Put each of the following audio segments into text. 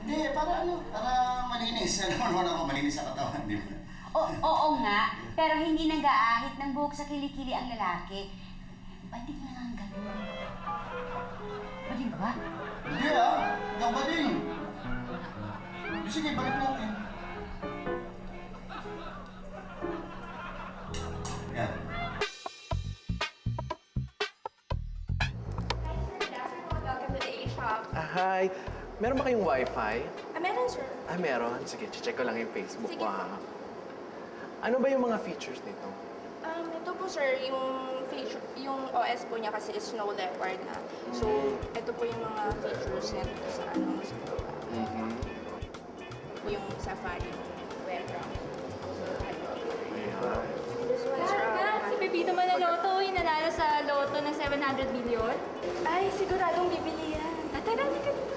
Hindi, para ano? Para malinis. Alam mo naman ako malinis sa katawan, di ba? Oo nga, pero hindi nag-aahit ng buhok sa kilikili ang lalaki. Badig na nga ang gano'n. Badig ba? Hindi ah, ikaw ba din? Sige, balik natin. Yan. Welcome to the A-Shop. Hi. Meron ba kayong wifi? Meron, sir. Meron. Sige, check ko lang yung Facebook Sige ko, po. ha? Ano ba yung mga features nito? Ito po, sir, yung OS po niya kasi is Snow Leopard na. So, ito po yung mga features niya dito sa yung Safari web browser. Ayan. This one's from... Si Pepito Manaloto, yung nanalo sa loto ng 700 million. Ay, siguradong bibili yan. Tara, hindi ka dito.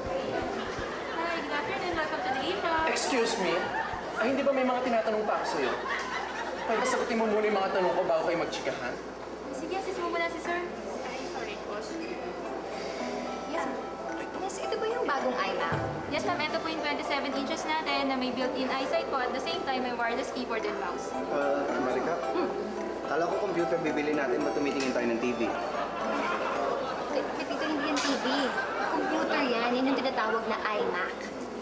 Hi, good afternoon. Welcome to the A-Shop. Excuse me? Ay, hindi ba may mga tinatanong pa ako sa'yo? Pwede sagutin mo muna yung mga tanong ko bago kayo magchikahan? Sige, assist mo muna si sir. Ay, sorry po. Yes. Yes, ito ba yung bagong iMac? Yes, ma'am. Ito po yung 27 inches natin na may built-in eyesight po. At the same time, may wireless keyboard and mouse. Marika? Kala ko computer bibili natin, ba't tumitingin tayo ng TV? Pepito, hindi yan TV. Computer yan. Yan yung tinatawag na iMac.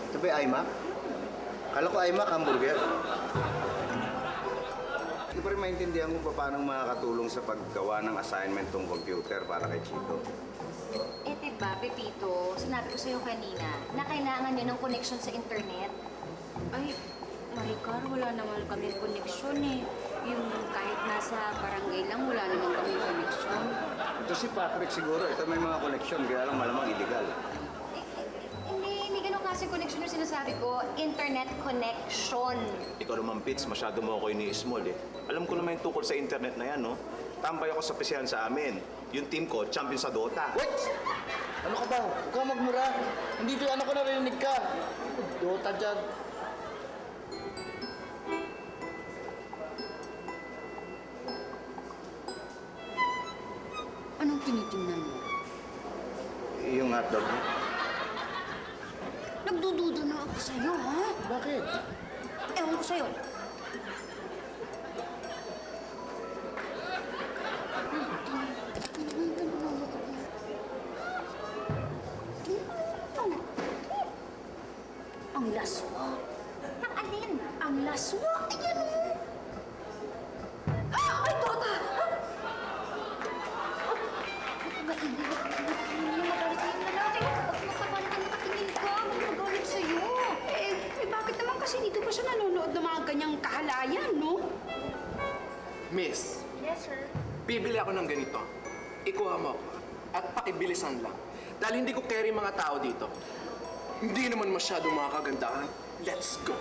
Ito ba yung iMac? Kala ko iMac, hamburger. Hindi pa rin maintindihan ko paano makakatulong sa paggawa ng assignment tong computer para kay Chito. Eh, diba, Pepito, sinabi ko sa'yo kanina na kailangan nyo ng connection sa internet. Ay, Maricar, wala naman kami connection eh. Yung kahit nasa barangay lang, wala naman kami connection. Ito si Patrick siguro, ito may mga connection, kaya lang malamang illegal. Hindi ganun kasi connection yung sinasabi ko. Internet connection. Ikaw naman, Pits, masyado mo ako ini-small eh. Alam ko naman yung tukol sa internet na yan, no? Tambay ako sa pisyan sa amin. Yung team ko, champion sa Dota. Wait! Ano ka ba? Huwag ka magmura. Hindi ko ano ko narinig ka. Dota dyan. Anong tinitingnan mo? Yung hotdog. Nagdududa na ako sa'yo, ha? Bakit? Ewan ko sa'yo. Ang laswa. Ang alin? Ang laswa. Ayan o. Ay, Tota! Bakit naman kasi dito pa siya nanonood ng mga ganyang kahalayan, no? Miss, Yes, sir. bibili ako ng ganito. Ikuha mo ako. At pakibilisan lang. Dahil hindi ko carry mga tao dito. Hindi naman masyadong mga kagandahan. Let's go!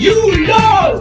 You know!